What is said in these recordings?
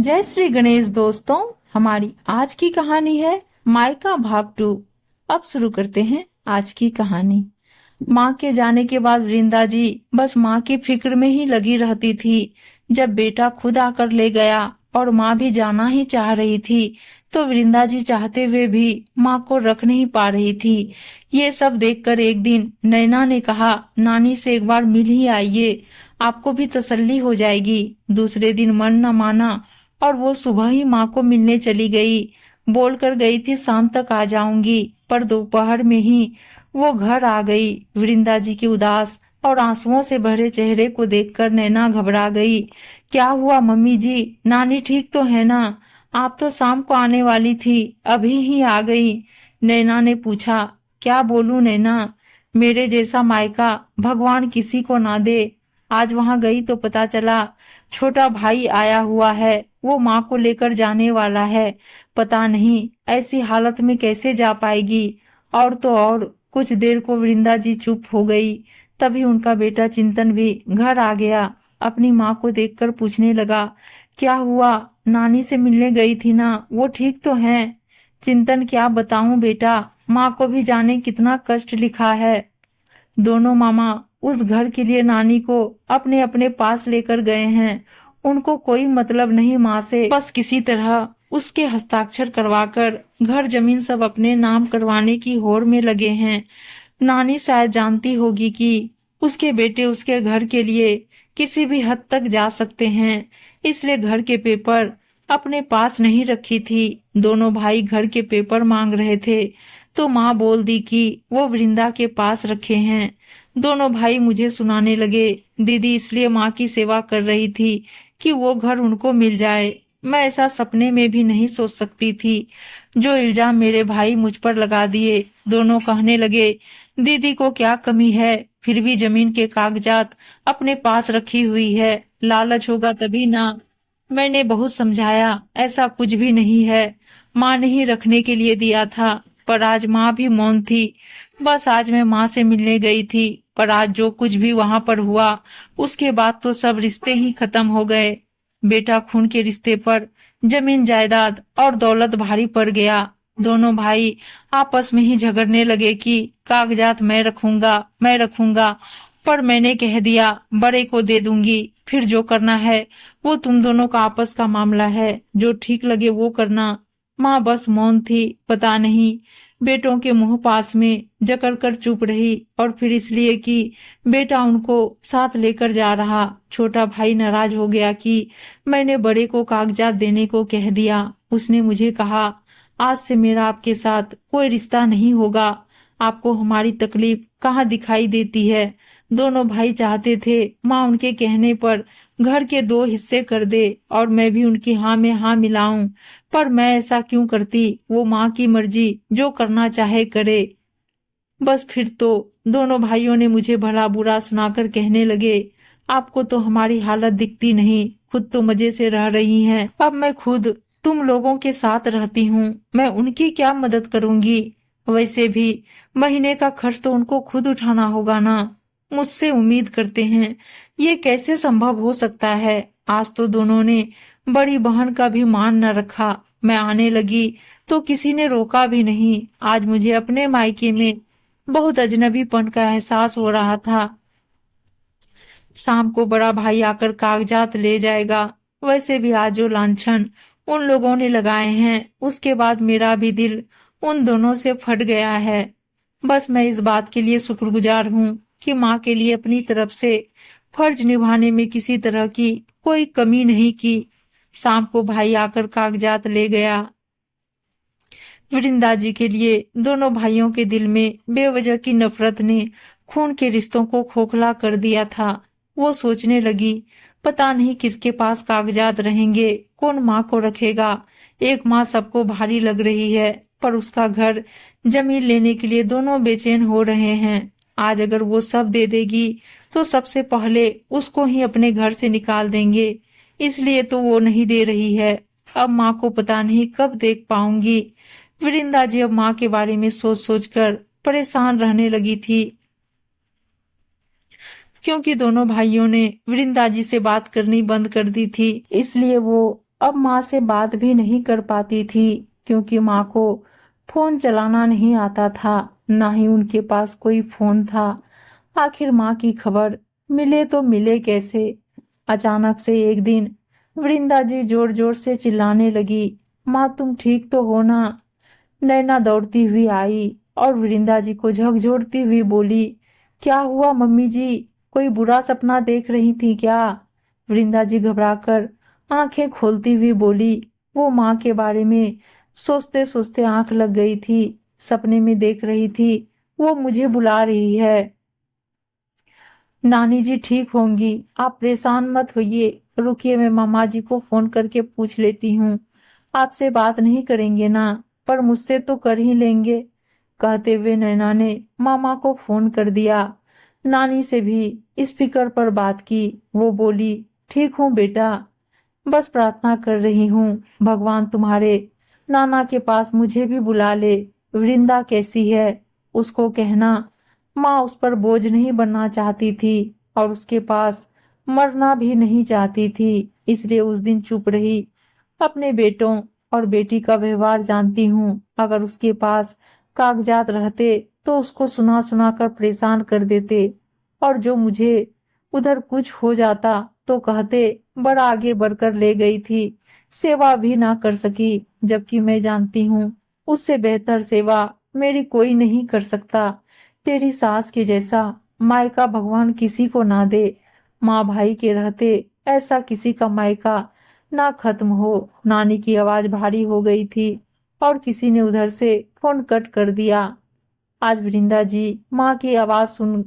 जय श्री गणेश दोस्तों। हमारी आज की कहानी है मायका भाग 2। अब शुरू करते हैं आज की कहानी। माँ के जाने के बाद वृंदा जी बस माँ की फिक्र में ही लगी रहती थी। जब बेटा खुद आकर ले गया और माँ भी जाना ही चाह रही थी, तो वृंदा जी चाहते हुए भी माँ को रख नहीं पा रही थी। ये सब देखकर एक दिन नैना ने कहा, नानी से एक बार मिल ही आइए, आपको भी तसल्ली हो जाएगी। दूसरे दिन मन न माना और वो सुबह ही माँ को मिलने चली गई। बोलकर गई थी शाम तक आ जाऊंगी, पर दोपहर में ही वो घर आ गई। वृंदा जी के उदास और आंसुओं से भरे चेहरे को देखकर नैना घबरा गई। क्या हुआ मम्मी जी, नानी ठीक तो है ना? आप तो शाम को आने वाली थी, अभी ही आ गई। नैना ने पूछा। क्या बोलूं नैना, मेरे जैसा मायका भगवान किसी को ना दे। आज वहां गई तो पता चला छोटा भाई आया हुआ है, वो माँ को लेकर जाने वाला है। पता नहीं ऐसी हालत में कैसे जा पाएगी। और तो और कुछ देर को वृंदा जी चुप हो गई। तभी उनका बेटा चिंतन भी घर आ गया। अपनी माँ को देखकर पूछने लगा, क्या हुआ? नानी से मिलने गई थी ना, वो ठीक तो है? चिंतन, क्या बताऊं बेटा, माँ को भी जाने कितना कष्ट लिखा है। दोनों मामा उस घर के लिए नानी को अपने अपने पास लेकर गए हैं। उनको कोई मतलब नहीं माँ से, बस किसी तरह उसके हस्ताक्षर करवाकर घर जमीन सब अपने नाम करवाने की होड़ में लगे हैं। नानी शायद जानती होगी कि उसके बेटे उसके घर के लिए किसी भी हद तक जा सकते हैं, इसलिए घर के पेपर अपने पास नहीं रखी थी। दोनों भाई घर के पेपर मांग रहे थे, तो माँ बोल दी कि वो वृंदा के पास रखे हैं। दोनों भाई मुझे सुनाने लगे, दीदी इसलिए माँ की सेवा कर रही थी कि वो घर उनको मिल जाए। मैं ऐसा सपने में भी नहीं सोच सकती थी। जो इल्जाम मेरे भाई मुझ पर लगा दिए। दोनों कहने लगे, दीदी को क्या कमी है, फिर भी जमीन के कागजात अपने पास रखी हुई है, लालच होगा तभी ना। मैंने बहुत समझाया, ऐसा कुछ भी नहीं है, माँ ने ही रखने के लिए दिया था। पर आज माँ भी मौन थी। बस आज मैं माँ से मिलने गई थी, पर आज जो कुछ भी वहां पर हुआ, उसके बाद तो सब रिश्ते ही खत्म हो गए। बेटा खून के रिश्ते पर जमीन जायदाद और दौलत भारी पड़ गया। दोनों भाई आपस में ही झगड़ने लगे कि कागजात मैं रखूंगा, मैं रखूंगा। पर मैंने कह दिया, बड़े को दे दूंगी, फिर जो करना है वो तुम दोनों का आपस का मामला है, जो ठीक लगे वो करना। माँ बस मौन थी। पता नहीं बेटों के मुंह पास में जकड़ कर चुप रही, और फिर इसलिए कि बेटा उनको साथ लेकर जा रहा। छोटा भाई नाराज हो गया कि मैंने बड़े को कागजात देने को कह दिया। उसने मुझे कहा, आज से मेरा आपके साथ कोई रिश्ता नहीं होगा। आपको हमारी तकलीफ कहाँ दिखाई देती है? दोनों भाई चाहते थे माँ उनके कहने पर घर के 2 हिस्से कर दे और मैं भी उनकी हाँ में हाँ मिलाऊं, पर मैं ऐसा क्यों करती? वो माँ की मर्जी, जो करना चाहे करे। बस फिर तो दोनों भाइयों ने मुझे भला बुरा सुनाकर कहने लगे, आपको तो हमारी हालत दिखती नहीं, खुद तो मजे से रह रही हैं। अब मैं खुद तुम लोगों के साथ रहती हूँ, मैं उनकी क्या मदद करूंगी? वैसे भी महीने का खर्च तो उनको खुद उठाना होगा ना। मुझसे उम्मीद करते हैं, ये कैसे संभव हो सकता है? आज तो दोनों ने बड़ी बहन का भी मान न रखा। मैं आने लगी तो किसी ने रोका भी नहीं। आज मुझे अपने मायके में बहुत अजनबीपन का एहसास हो रहा था। शाम को बड़ा भाई आकर कागजात ले जाएगा। वैसे भी आज जो लांछन उन लोगों ने लगाए हैं, उसके बाद मेरा भी दिल उन दोनों से फट गया है। बस मैं इस बात के लिए शुक्रगुजार हूँ कि माँ के लिए अपनी तरफ से फर्ज निभाने में किसी तरह की कोई कमी नहीं की। शाम को भाई आकर कागजात ले गया। वृंदा जी के लिए दोनों भाइयों के दिल में बेवजह की नफरत ने खून के रिश्तों को खोखला कर दिया था। वो सोचने लगी, पता नहीं किसके पास कागजात रहेंगे, कौन माँ को रखेगा। एक माँ सबको भारी लग रही है, पर उसका घर जमीन लेने के लिए दोनों बेचैन हो रहे हैं। आज अगर वो सब दे देगी तो सबसे पहले उसको ही अपने घर से निकाल देंगे, इसलिए तो वो नहीं दे रही है। अब माँ को पता नहीं कब देख पाऊंगी। वृंदा जी अब माँ के बारे में सोच सोच कर परेशान रहने लगी थी, क्योंकि दोनों भाइयों ने वृंदा जी से बात करनी बंद कर दी थी। इसलिए वो अब माँ से बात भी नहीं कर पाती थी, क्योंकि माँ को फोन चलाना नहीं आता था, ना ही उनके पास कोई फोन था। आखिर माँ की खबर मिले तो मिले कैसे। अचानक से एक दिन वृंदा जी जोर जोर से चिल्लाने लगी, माँ तुम ठीक तो हो ना। नैना दौड़ती हुई आई और वृंदा जी को झकझोरती हुई बोली, क्या हुआ मम्मी जी, कोई बुरा सपना देख रही थी क्या। वृंदा जी घबराकर आंखें खोलती हुई बोली, वो माँ के बारे में सोचते सोचते आंख लग गई थी। सपने में देख रही थी वो मुझे बुला रही है। नानी जी ठीक होंगी, आप परेशान मत होइए। रुकिए, मैं मामा जी को फोन करके पूछ लेती हूँ। आपसे बात नहीं करेंगे ना, पर मुझसे तो कर ही लेंगे। कहते हुए नैना ने मामा को फोन कर दिया। नानी से भी स्पीकर पर बात की। वो बोली, ठीक हूँ बेटा, बस प्रार्थना कर रही हूँ भगवान तुम्हारे नाना के पास मुझे भी बुला ले। वृंदा कैसी है उसको कहना। माँ उस पर बोझ नहीं बनना चाहती थी और उसके पास मरना भी नहीं चाहती थी, इसलिए उस दिन चुप रही। अपने बेटों और बेटी का व्यवहार जानती हूँ, अगर उसके पास कागजात रहते तो उसको सुना सुना कर परेशान कर देते, और जो मुझे उधर कुछ हो जाता तो कहते बड़ा आगे बढ़कर ले गई थी, सेवा भी ना कर सकी, जबकि मैं जानती हूँ उससे बेहतर सेवा मेरी कोई नहीं कर सकता। तेरी सास के जैसा मायका भगवान किसी को ना दे। माँ भाई के रहते ऐसा किसी का मायका ना खत्म हो। नानी की आवाज भारी हो गई थी और किसी ने उधर से फोन कट कर दिया। आज वृंदा जी माँ की आवाज सुन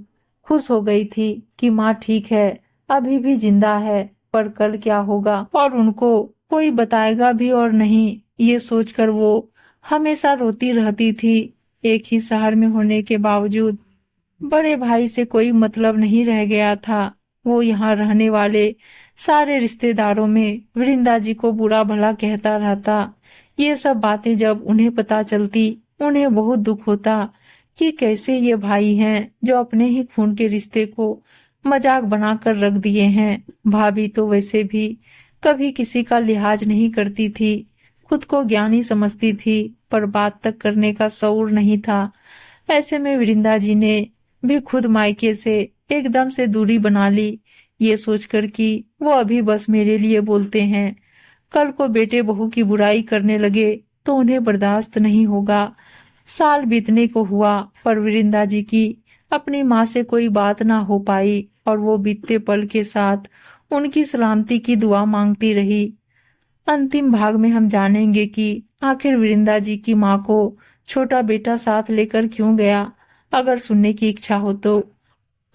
खुश हो गई थी कि माँ ठीक है, अभी भी जिंदा है, पर कल क्या होगा और उनको कोई बताएगा भी और नहीं, ये सोचकर वो हमेशा रोती रहती थी। एक ही शहर में होने के बावजूद बड़े भाई से कोई मतलब नहीं रह गया था। वो यहाँ रहने वाले सारे रिश्तेदारों में वृंदा जी को बुरा भला कहता रहता। ये सब बातें जब उन्हें पता चलती, उन्हें बहुत दुख होता कि कैसे ये भाई हैं जो अपने ही खून के रिश्ते को मजाक बनाकर रख दिए हैं। भाभी तो वैसे भी कभी किसी का लिहाज नहीं करती थी, खुद को ज्ञानी समझती थी, पर बात तक करने का शऊर नहीं था। ऐसे में वृंदा जी ने भी खुद मायके से एकदम से दूरी बना ली, ये सोचकर कि वो अभी बस मेरे लिए बोलते हैं, कल को बेटे बहू की बुराई करने लगे तो उन्हें बर्दाश्त नहीं होगा। साल बीतने को हुआ, पर वृंदा जी की अपनी माँ से कोई बात ना हो पाई और वो बीतते पल के साथ उनकी सलामती की दुआ मांगती रही। अंतिम भाग में हम जानेंगे कि आखिर वृंदा जी की माँ को छोटा बेटा साथ लेकर क्यों गया। अगर सुनने की इच्छा हो तो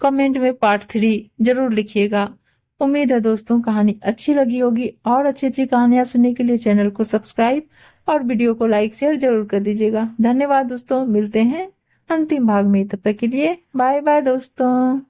कमेंट में पार्ट 3 जरूर लिखिएगा। उम्मीद है दोस्तों कहानी अच्छी लगी होगी, और अच्छी अच्छी कहानियां सुनने के लिए चैनल को सब्सक्राइब और वीडियो को लाइक शेयर जरूर कर दीजिएगा। धन्यवाद दोस्तों, मिलते हैं अंतिम भाग में, तब तक के लिए बाय बाय दोस्तों।